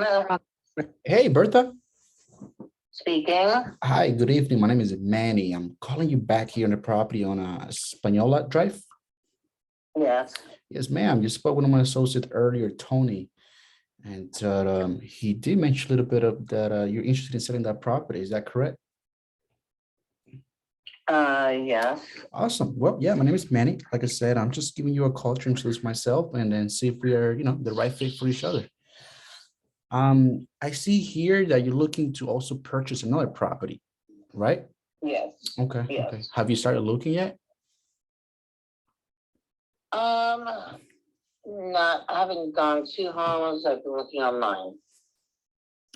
Hello, Hey, Bertha. speaking. Hi, good evening. My name is Manny. I'm calling you back here on the property on Española Drive. Yes. Yes, ma'am. You spoke with my associate earlier, Tony, and he did mention a little bit of that you're interested in selling that property. Is that correct? Yes. Awesome. Well, yeah, my name is Manny. Like I said, I'm just giving you a call to introduce myself and then see if we are, the right fit for each other. I see here that you're looking to also purchase another property, right? Yes. Okay, okay. Yes. Have you started looking yet? Um, not, I haven't gone to homes. I've been looking online.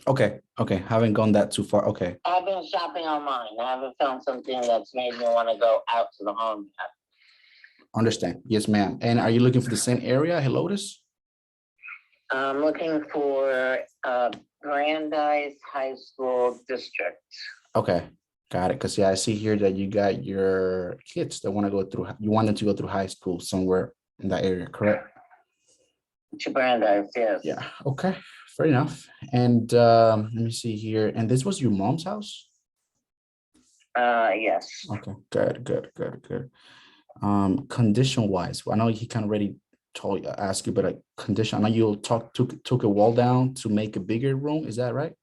Okay, okay. Haven't gone that too far. Okay, I've been shopping online. I haven't found something that's made me want to go out to the home yet. understand. Yes, ma'am. And are you looking for the same area, Helotes? I'm looking for Brandeis High School district. Okay, got it. Because yeah, I see here that you got your kids that want to go through, you want them to go through high school somewhere in that area, correct? To Brandeis, yes. Yeah, okay, fair enough. And let me see here. And this was your mom's house? Yes. Okay, good, good, good, good. Condition wise, I know he kind of already told ask you, but like condition, I know you took a wall down to make a bigger room. Is that right?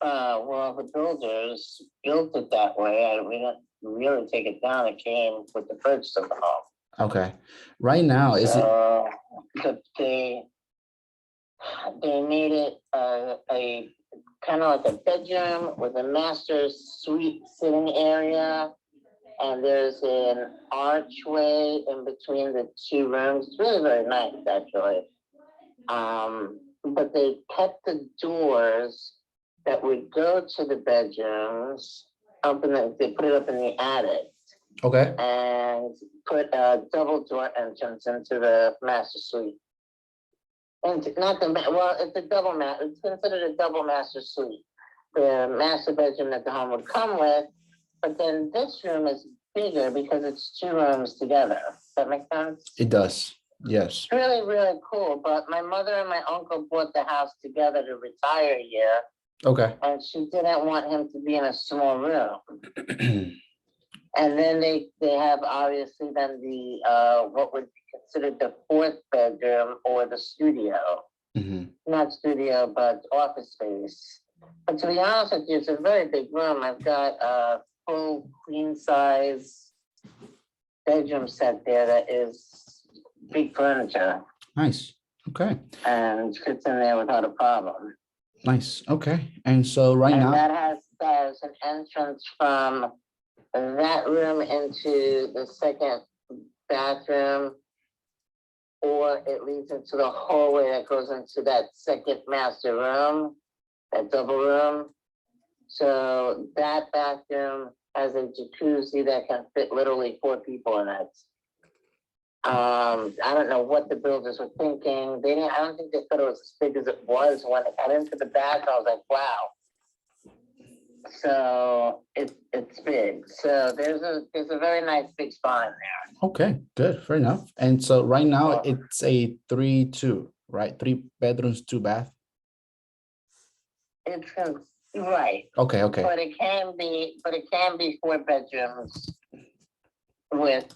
Well, the builders built it that way. We didn't really take it down. It came with the purchase of the home. Okay. Right now, is it So they made it a kind of like a bedroom with a master suite sitting area, and there's an archway in between the two rooms. It's really very nice, actually. But they kept the doors that would go to the bedrooms up in they put it up in the attic okay? and put a double door entrance into the master suite. And not the well, it's a double it's considered a double master suite. The master bedroom that the home would come with, but then this room is bigger because it's two rooms together. Does that make sense? It does. Yes. It's really, really cool. But my mother and my uncle bought the house together to retire here, Okay. and she didn't want him to be in a small room. And then they have obviously then the what would be considered the fourth bedroom or the studio. Not studio, but office space. But to be honest with you, it's a very big room. I've got a full queen size bedroom set there that is big furniture Nice. Okay. and fits in there without a problem. Nice. Okay. And so right And now, that has an entrance from that room into the second bathroom, or it leads into the hallway that goes into that second master room, that double room. So that bathroom has a jacuzzi that can fit literally 4 people in it. I don't know what the builders were thinking. They didn't. I don't think they thought it was as big as it was. When it got into the back, I was like, wow. So it's big. So there's a very nice big spot in there. okay, good, fair enough. And so right now it's a 3-2, right? 3 bedrooms, 2 bath. It's right. Okay, okay. But it can be 4 bedrooms with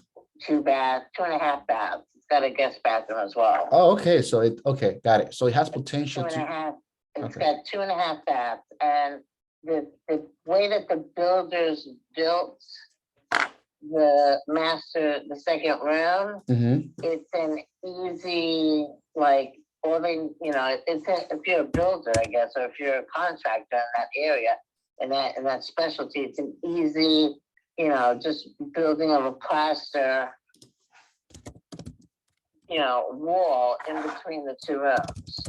2 and a half baths. It's got a guest bathroom as well. Oh, okay. So okay, got it. So it has potential 2 and a to. half. It's Okay. got 2 and a half baths, and the way that the builders built the second room, it's an easy, like, or if you're a builder, I guess, or if you're a contractor in that area, in that specialty, it's an easy, just building of a plaster, wall in between the 2 rooms.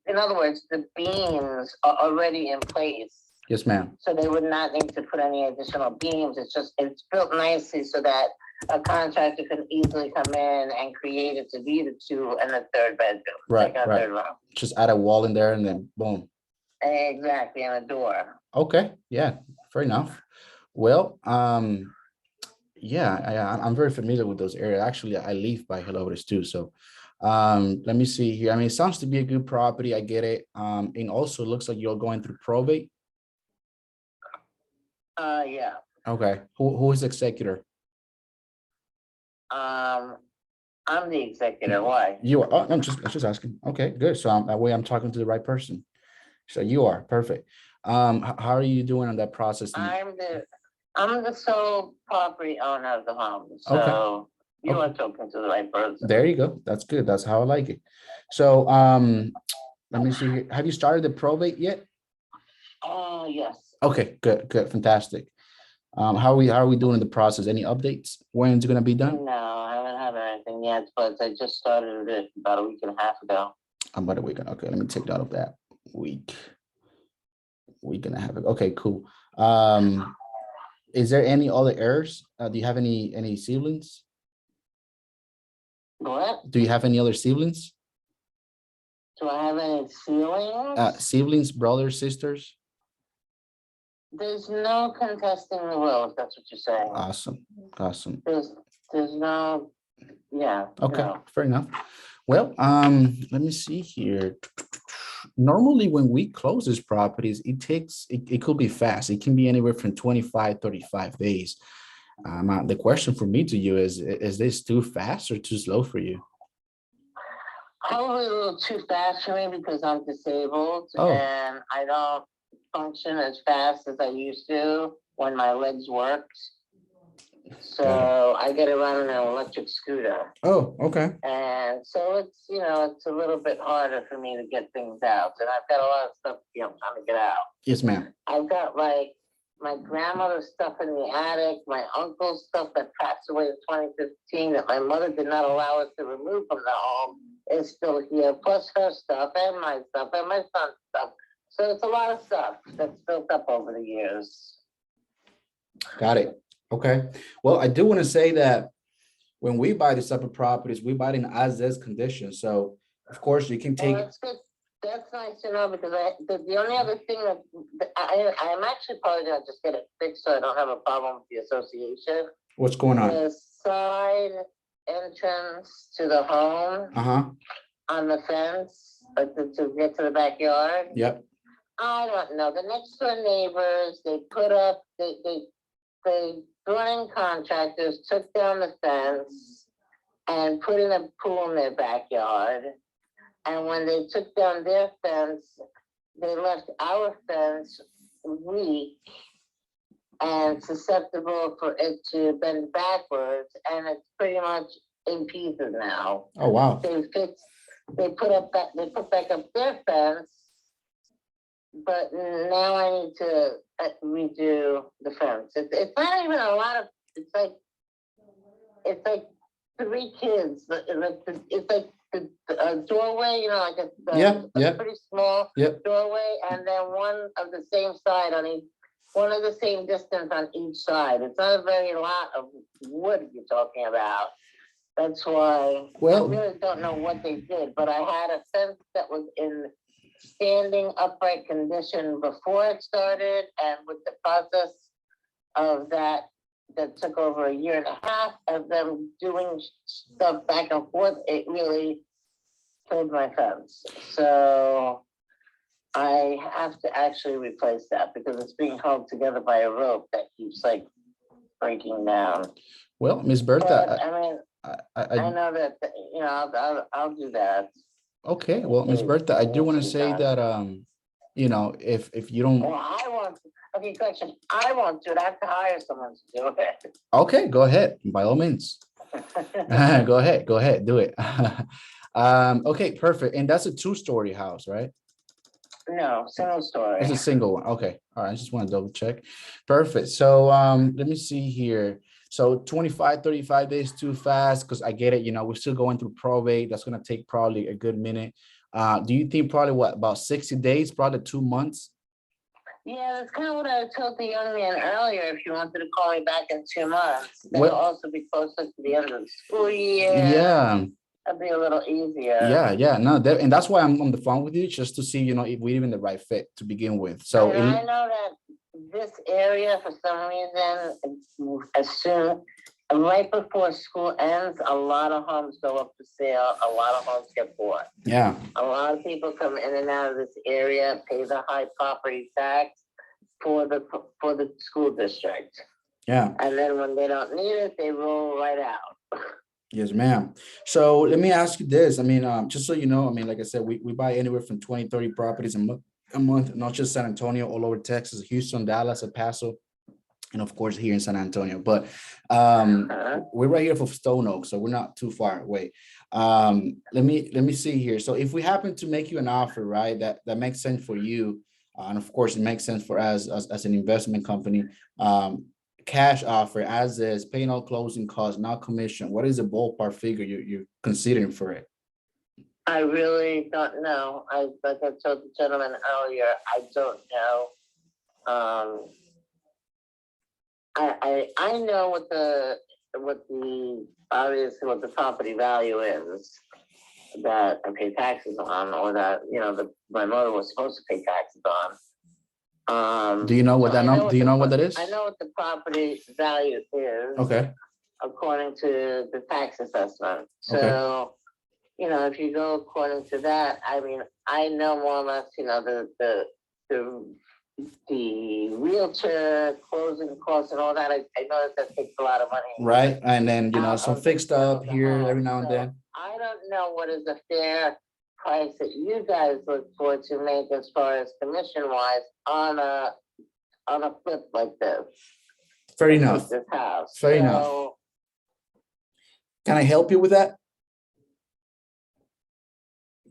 In other words, the beams are already in place. Yes, ma'am. So they would not need to put any additional beams. It's built nicely so that a contractor can easily come in and create it to be the 2 and the 3rd bedroom. Right, like a right. 3rd room. Just add a wall in there and then boom. Exactly, and a door. Okay, yeah, fair enough. Well, yeah, I'm very familiar with those areas. Actually, I live by Helotes too, so Let me see here. I mean, it sounds to be a good property. I get it. And also it looks like you're going through probate. Yeah. Okay. Who is executor? I'm the executor. Why? You are. Oh, I'm just asking. Okay, good. So that way I'm talking to the right person. So you are perfect. How are you doing on that process? I'm the sole property owner of the home, Okay. so you are Okay. talking to the right person. There you go. That's good. That's how I like it. So let me see here. Have you started the probate yet? Oh, yes. Okay, good, fantastic. How are we doing in the process? Any updates? When's it gonna be done? No, I haven't had anything yet, but I just started it about a week and a half ago. About a week. Okay, let me take note of that. Week and a half. Okay, cool. Is there any other heirs? Do you have any siblings? What? Do you have any other siblings? Do I have any ceilings? Siblings, brothers, sisters? There's no contesting the will, if that's what you're saying. Awesome. There's no, yeah. Okay, no. fair enough. Well, let me see here. Normally, when we close these properties, it could be fast. It can be anywhere from 25, 35 days. The question for me to you is this too fast or too slow for you? Probably a little too fast for me because I'm disabled Oh. and I don't function as fast as I used to when my legs worked. So I get around in an electric scooter. Oh, okay. And so it's a little bit harder for me to get things out. And I've got a lot of stuff, trying to get out. Yes, ma'am. I've got like my grandmother's stuff in the attic, my uncle's stuff that passed away in 2015 that my mother did not allow us to remove from the home is still here, plus her stuff and my stuff and my son's stuff. So it's a lot of stuff that's built up over the years. Got it. Okay. Well, I do want to say that when we buy these type of properties, we buy it in as-is condition. So, of course, you can take. Well, that's good. That's nice to know because the only other thing that I'm actually probably gonna just get it fixed so I don't have a problem with the association. What's going on? The side entrance to the home. On the fence, to get to the backyard. Yep. I don't know. The next door neighbors, they put up, they running contractors took down the fence and put in a pool in their backyard. And when they took down their fence, they left our fence weak and susceptible for it to bend backwards. And it's pretty much in pieces now. Oh, wow. They put back up their fence, but now I need to redo the fence. It's not even a lot of. It's like 3 kids. It's like the doorway, like a pretty small doorway, and then one of the same side one of the same distance on each side. It's not a very lot of wood you're talking about. That's why I really don't know what they did, but I had a fence that was in standing upright condition before it started, and with the process of that took over a year and a half of them doing stuff back and forth, it really killed my fence. So I have to actually replace that because it's being held together by a rope that keeps like breaking down. Well, Miss Bertha, but, I mean, I know that I'll do that. Okay, well, Miss Bertha, I do want to say that if you don't. Well, question. I won't do it. I have to hire someone to do it. Okay, go ahead. By all means. Go ahead, do it. Okay, perfect. And that's a 2-story house, right? No, single story. It's a single one. Okay. All right. I just want to double check. Perfect. So let me see here. So 25, 35 days too fast because I get it. We're still going through probate. That's going to take probably a good minute. Do you think probably about 60 days, probably 2 months? Yeah, that's kind of what I told the young man earlier. If you wanted to call me back in 2 months, that'll also be closer to the end of the school year. Yeah. That'd be a little easier. Yeah. No, and that's why I'm on the phone with you, just to see, if we're even the right fit to begin with. So I know that this area, for some reason, as soon right before school ends, a lot of homes go up for sale, a lot of homes get bought. Yeah, A lot of people come in and out of this area, pay the high property tax for the school district. yeah. And then when they don't need it, they roll right out. Yes, ma'am. So let me ask you this. I mean, just so you know, I mean, like I said, we buy anywhere from 20, 30 properties a month, not just San Antonio, all over Texas, Houston, Dallas, El Paso, and of course here in San Antonio. But we're right here for Stone Oak, so we're not too far away. Let me see here. So if we happen to make you an offer, right, that makes sense for you, and of course it makes sense for us as an investment company. Cash offer as is, paying all closing costs, not commission. What is the ballpark figure you're considering for it? I really don't know. Like I told the gentleman earlier, I don't know. Um, I know obviously what the property value is that I pay taxes on, or that, my mother was supposed to pay taxes on. Do you know what so that I know number? Do you know what that is? I know what the property value is Okay. according to the tax assessment. Okay. So, if you go according to that, I mean, I know more or less, the realtor closing costs and all that. I know that takes a lot of money. Right, and then some of fixed out up of the here home. every now and So then. I don't know what is a fair price that you guys look for to make as far as commission wise on a flip like this. Fair to enough. This house. Fair enough. Can I help you with that?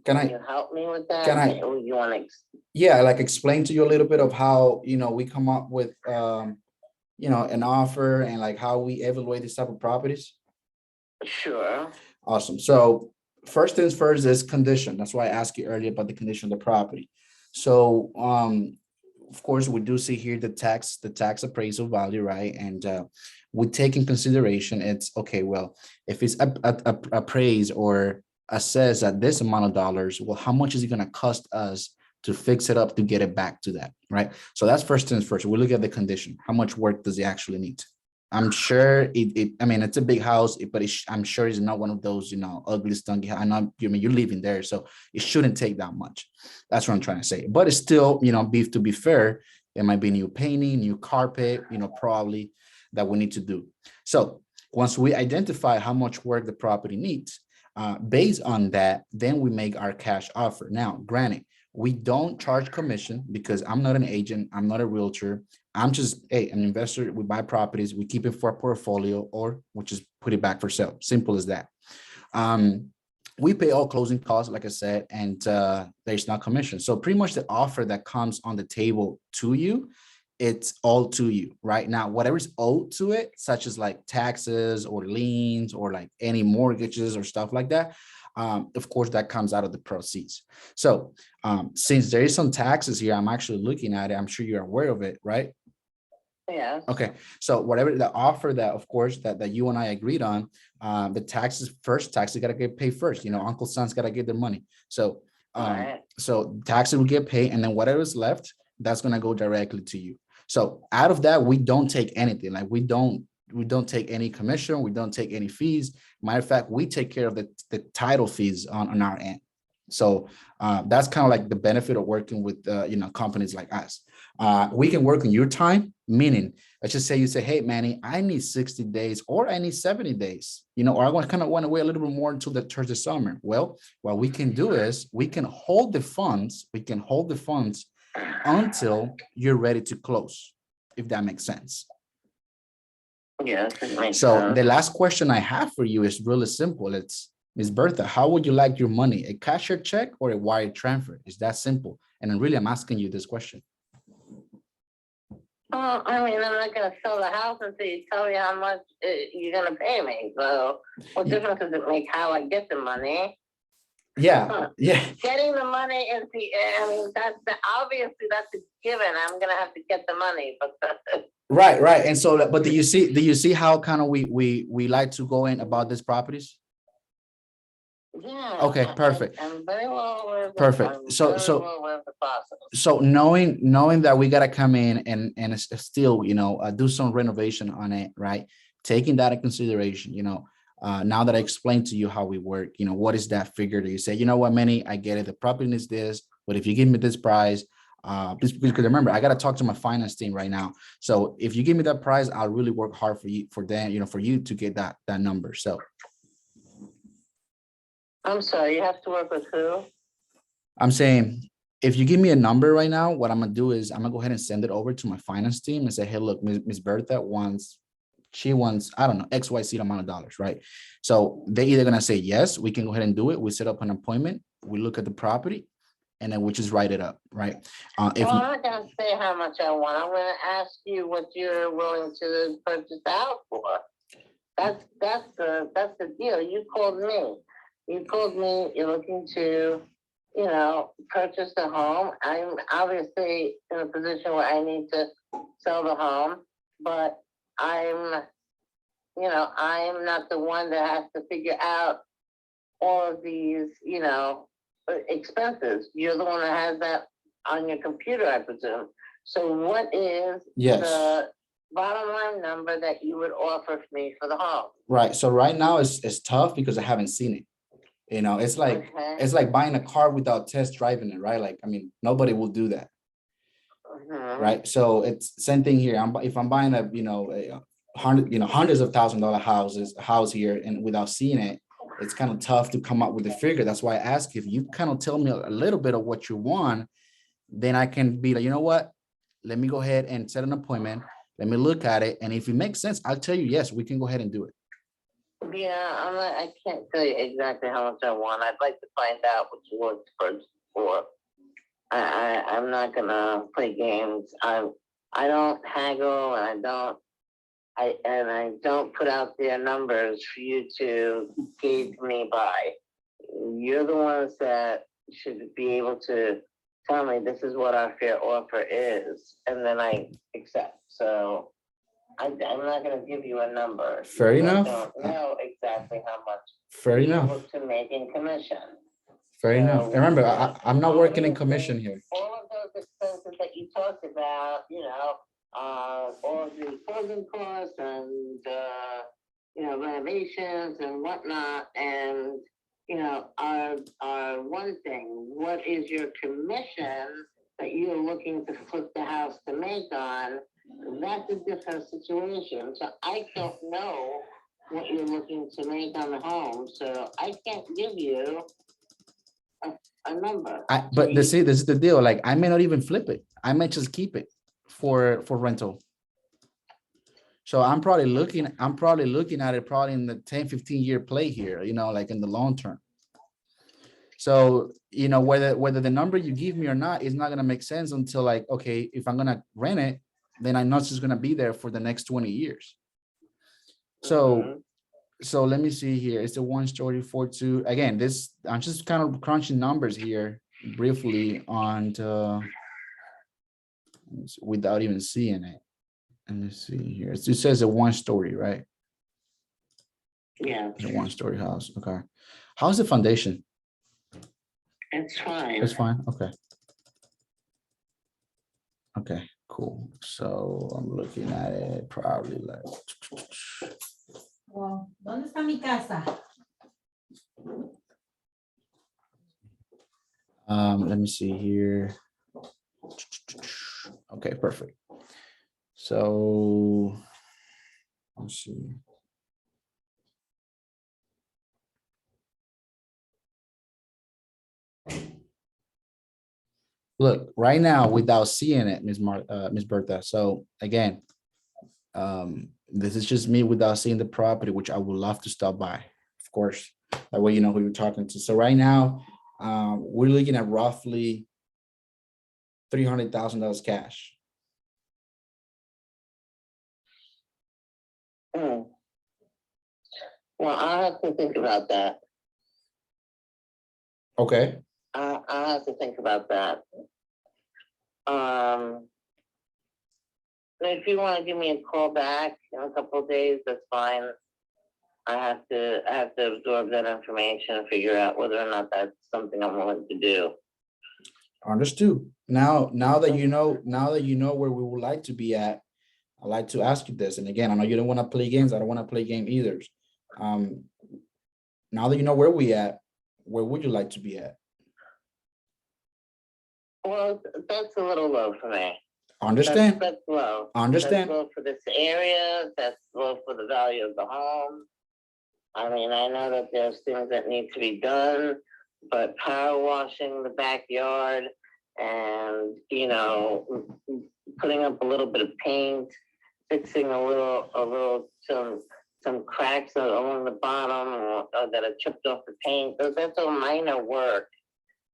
Can you help me with that? Can I? You want to? Yeah, like explain to you a little bit of how we come up with an offer and like how we evaluate this type of properties. Sure. Awesome. So first things first is condition. That's why I asked you earlier about the condition of the property. So of course we do see here the tax appraisal value, right? And we take in consideration it's okay. Well, if it's appraised or assessed at this amount of dollars, well, how much is it going to cost us to fix it up to get it back to that, right? So that's first things first. We look at the condition. How much work does it actually need? I'm sure I mean, it's a big house, but I'm sure it's not one of those, ugly, stunky. I know, you're living there, so it shouldn't take that much. That's what I'm trying to say. But it's still, to be fair, it might be new painting, new carpet, probably that we need to do. So once we identify how much work the property needs, based on that, then we make our cash offer. Now, granted, we don't charge commission because I'm not an agent. I'm not a realtor. I'm just an investor. We buy properties, we keep it for a portfolio, or we just put it back for sale. Simple as that. We pay all closing costs, like I said, and there's no commission. So pretty much the offer that comes on the table to you, it's all to you right now. Whatever's owed to it, such as like taxes or liens or like any mortgages or stuff like that, of course, that comes out of the proceeds. So since there is some taxes here, I'm actually looking at it. I'm sure you're aware of it, right? Yeah. Okay. So whatever the offer that, of course, that you and I agreed on, the taxes got to get paid first. Uncle Son's got to get their money. So so taxes will get paid, and then whatever is left, that's going to go directly to you. So out of that, we don't take anything. Like we don't take any commission. We don't take any fees. Matter of fact, we take care of the title fees on our end. So that's kind of like the benefit of working with companies like us. We can work on your time, meaning let's just say you say, hey, Manny, I need 60 days or I need 70 days, or I kind of want to wait a little bit more until towards the summer. Well, what we can do is we can hold the funds. Until you're ready to close, if that makes sense. Yeah. So the last question I have for you is really simple. It's, Ms. Bertha, how would you like your money? A cashier check or a wire transfer? It's that simple. And I'm asking you this question. Well, I mean, I'm not going to sell the house until you tell me how much you're going to pay me. So what difference does it make how I get the money? Yeah. Getting the money is I mean, obviously that's a given. I'm going to have to get the money, but Right. And so, but do you see how kind of we like to go in about these properties? Yeah. Okay, perfect. I'm very well aware of perfect. So well aware of the process. So knowing that we gotta come in and still do some renovation on it, right? taking that in consideration, now that I explained to you how we work, what is that figure that you say, you know what, Manny, I get it. The property is this, but if you give me this price, because remember, I got to talk to my finance team right now. So if you give me that price, I'll really work hard for you, for them, for you to get that number. So I'm sorry, you have to work with who? I'm saying, if you give me a number right now, what I'm gonna do is I'm gonna go ahead and send it over to my finance team and say, hey, look, Miss Bertha she wants, I don't know, XYZ amount of dollars, right? So they're either gonna say, yes, we can go ahead and do it. We set up an appointment, we look at the property, and then we just write it up, right? If Well, I'm not gonna say how much I want. I'm gonna ask you what you're willing to purchase out for. That's the deal. You called me. You're looking to, purchase the home. I'm obviously in a position where I need to sell the home, but I'm not the one that has to figure out all of these, expenses. You're the one that has that on your computer, I presume. So what is yes, the bottom line number that you would offer me for the home? right. So right now it's tough because I haven't seen it. It's like Okay. it's like buying a car without test driving it, right? Like, I mean, nobody will do that, right? So it's same thing here. If I'm buying hundreds of $1,000 house here, and without seeing it, it's kind of tough to come up with a figure. That's why I ask, if you kind of tell me a little bit of what you want, then I can be like, you know what? Let me go ahead and set an appointment. Let me look at it. And if it makes sense, I'll tell you, yes, we can go ahead and do it. Yeah, I can't tell you exactly how much I want. I'd like to find out what you worked first for. I'm not gonna play games. I don't haggle, and I don't put out their numbers for you to gauge me by. You're the ones that should be able to tell me this is what our fair offer is, and then I accept. So I'm not going to give you a number. Fair enough. I don't know exactly how much Fair you're enough. able to make in commission. Fair enough. And remember, I'm not working in all commission here. All of those expenses that you talked about, all of the closing costs and, renovations and whatnot, and, are one thing. What is your commission that you're looking to flip the house to make on? That's a different situation. So I don't know what you're looking to make on the home, so I can't give you a number. But this is the deal. Like, I may not even flip it. I might just keep it for rental. So I'm probably looking at it probably in the 10, 15-year play here, like in the long term. So, whether the number you give me or not is not going to make sense until, like, okay, if I'm going to rent it, then I'm not just going to be there for the next 20 years. So, so let me see here. It's a 1-story 4.2. Again, I'm just kind of crunching numbers here briefly on without even seeing it. Let me see here. It says a 1-story, right? Yeah. It's a 1-story house. Okay. How's the foundation? It's fine. It's fine. Okay. Okay, cool. So I'm looking at it probably like. Well, ¿dónde está mi casa? Let me see here. Okay, perfect. So let's see. Look, right now, without seeing it, Miss Bertha. So again, this is just me without seeing the property, which I would love to stop by, of course. That way, you know who you're talking to. So right now, we're looking at roughly $300,000 cash. Well, I'll have to think about that. Okay. I'll have to think about that. If you want to give me a call back in a couple of days, that's fine. I have to absorb that information and figure out whether or not that's something I'm willing to do. Understood. Now that you know where we would like to be at, I like to ask you this, and again, I know you don't want to play games. I don't want to play game either. Um, now that you know where we at, where would you like to be at? Well, that's a little low for me. Understand? That's low. Understand? That's low for this area. That's low for the value of the home. I mean, I know that there's things that need to be done, but power washing the backyard and, putting up a little bit of paint, fixing some cracks along the bottom that are chipped off the paint. That's all minor work.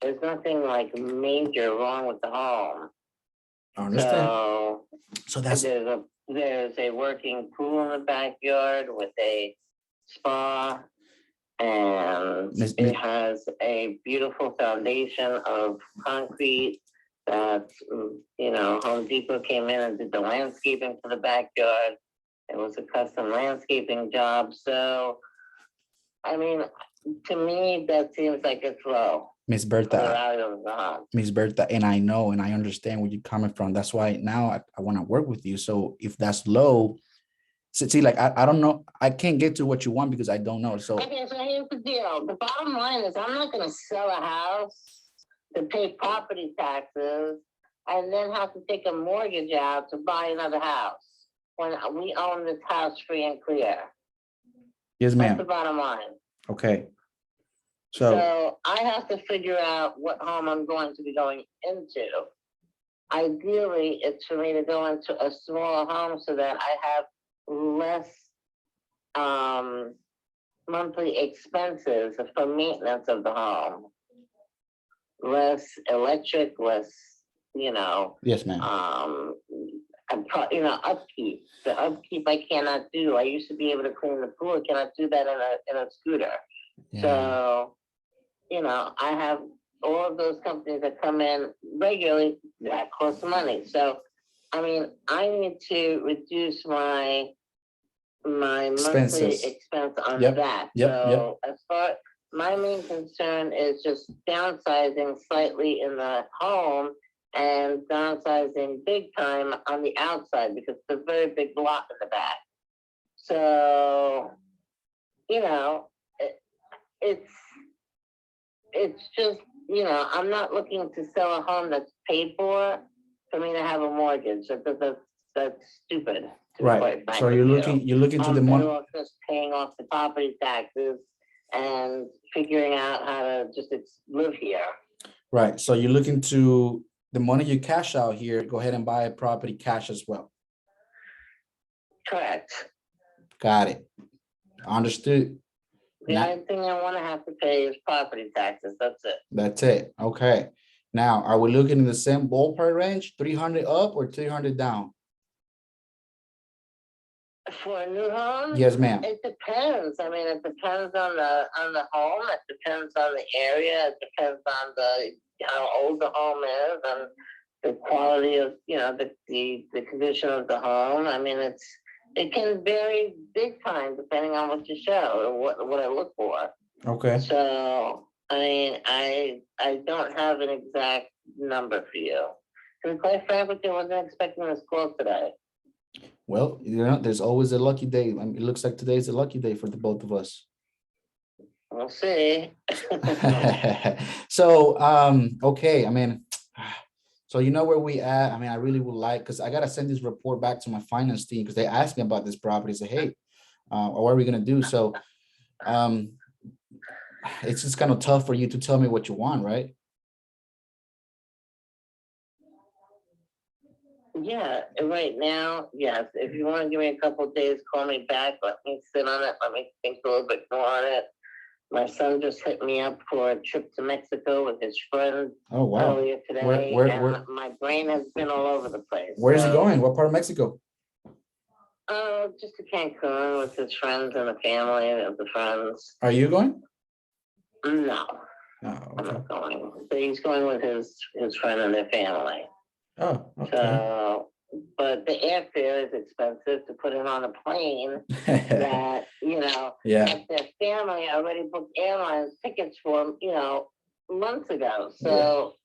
There's nothing like major wrong with the home. I understand. So that's there's a working pool in the backyard with a spa, and it has a beautiful foundation of concrete that, Home Depot came in and did the landscaping for the backyard. It was a custom landscaping job. So, I mean, to me, that seems like it's low. Miss Bertha, Miss Bertha, and I know and I understand where you're coming from. That's why now I want to work with you. So if that's low, see, like I don't know, I can't get to what you want because I don't know. So okay, so here's the deal. The bottom line is I'm not going to sell a house to pay property taxes and then have to take a mortgage out to buy another house when we own this house free and clear. Yes, ma'am. That's the bottom line. Okay. So I have to figure out what home I'm going to be going into. Ideally, it's for me to go into a smaller home so that I have less monthly expenses for maintenance of the home. Less electric, less, Yes, ma'am. Upkeep. The upkeep I cannot do. I used to be able to clean the pool. I cannot do that in a scooter. Yeah. So, I have all of those companies that come in regularly that cost money. So, I mean, I need to reduce my monthly expense on that. As far my main concern is just downsizing slightly in the home and downsizing big time on the outside because it's a very big lot in the back. So, it's just, I'm not looking to sell a home that's paid for me to have a mortgage. That's stupid. Right. So you're looking to the money. Just paying off the property taxes and figuring out how to just live here. Right. So you're looking to the money you cash out here, go ahead and buy a property cash as well. Correct. Got it. Understood. The only thing I want to have to pay is property taxes. That's it. That's it. Okay. Now, are we looking in the same ballpark range, 300 up or 300 down? For a new home? Yes, ma'am. It depends. I mean, it depends on the home. It depends on the area. It depends on how old the home is and the quality of the condition of the home. I mean, it can vary big time depending on what you show or what I look for. Okay. So I mean, I don't have an exact number for you. Because quite frankly, I wasn't expecting this call today. Well, there's always a lucky day. I mean, it looks like today's a lucky day for the both of us. We'll see. So, okay. I mean, so you know where we at. I mean, I really would like, because I got to send this report back to my finance team because they asked me about this property. Say, hey, what are we going to do? So it's just kind of tough for you to tell me what you want, right? Yeah, right now, yes. If you want to give me a couple of days, call me back. Let me sit on it. Let me think a little bit more on it. My son just hit me up for a trip to Mexico with his friend earlier today. Where? My brain has been all over the place. Where is he going? What part of Mexico? Just to Cancun with his friends and the family of the friends. Are you going? No. Oh, okay. I'm not going. But he's going with his friend and their family. Oh, okay. So, but the airfare is expensive to put him on a plane that, yeah. that their family already booked airlines tickets for, months ago, so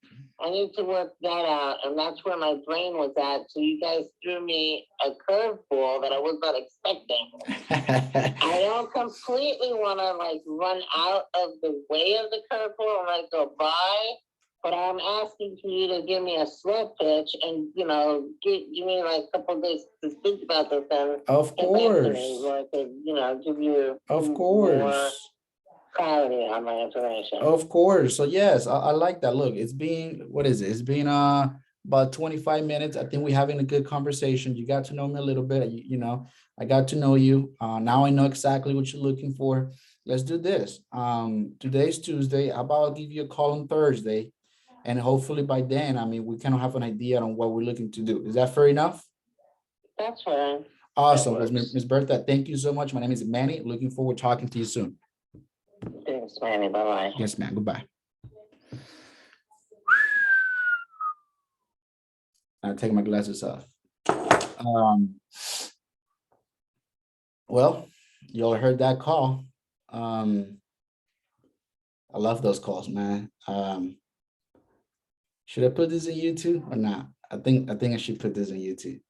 I need to work that out, and that's where my brain was at. So you guys threw me a curveball that I was not expecting. I don't completely want to like run out of the way of the curveball and like go by, but I'm asking for you to give me a slow pitch and give me like a couple of days to think about this and Of get back to course. me, so I could give you Of more course. clarity on my information. Of course. So yes, I like that. Look, it's been, what is it? It's been about 25 minutes. I think we're having a good conversation. You got to know me a little bit. I got to know you. Now I know exactly what you're looking for. Let's do this. Today's Tuesday. How about I'll give you a call on Thursday? And hopefully by then, I mean, we kind of have an idea on what we're looking to do. Is that fair enough? That's fine. Awesome. That Well, works. Ms. Bertha, thank you so much. My name is Manny. Looking forward to talking to you soon. Thanks, Manny. Bye-bye. Yes, ma'am. Goodbye. I'll take my glasses off. Well, you all heard that call. I love those calls, man. Should I put this in YouTube or not? I think I should put this in YouTube.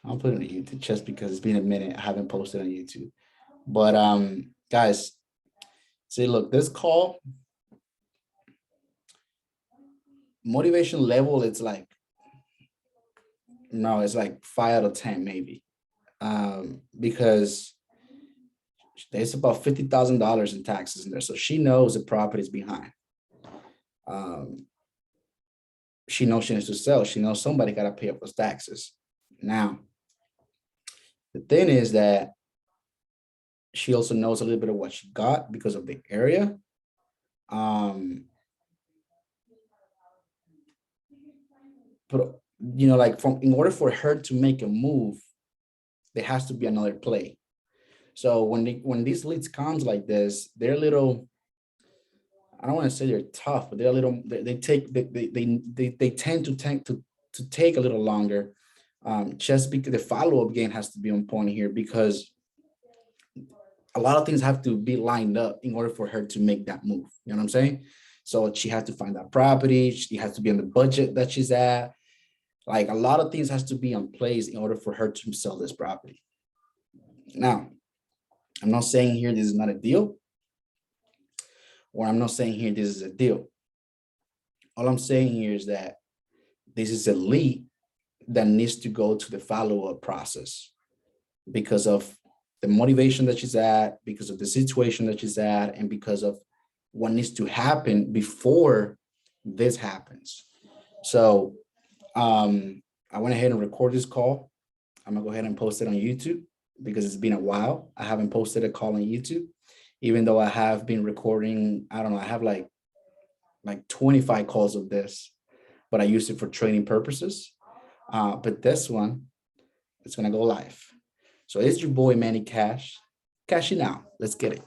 I'll put it on YouTube just because it's been a minute. I haven't posted on YouTube. But guys, see, look, this call motivation level, it's like, no, it's like 5 out of 10 maybe. Because there's about $50,000 in taxes in there. So she knows the property is behind. She knows she needs to sell. She knows somebody got to pay up those taxes. Now, the thing is that she also knows a little bit of what she got because of the area. But like in order for her to make a move, there has to be another play. So when these leads comes like this, they're a little, I don't want to say they're tough, but they're a little, they tend to take a little longer. Just because the follow-up game has to be on point here, because a lot of things have to be lined up in order for her to make that move. You know what I'm saying? So she has to find that property. She has to be on the budget that she's at. Like a lot of things has to be in place in order for her to sell this property. Now, I'm not saying here this is not a deal, or I'm not saying here this is a deal. All I'm saying here is that this is a lead that needs to go to the follow-up process because of the motivation that she's at, because of the situation that she's at, and because of what needs to happen before this happens. So I went ahead and recorded this call. I'm gonna go ahead and post it on YouTube because it's been a while. I haven't posted a call on YouTube, even though I have been recording. I don't know, I have like 25 calls of this, but I use it for training purposes. But this one, it's gonna go live. So it's your boy Manny Cash. Cash it now. Let's get it.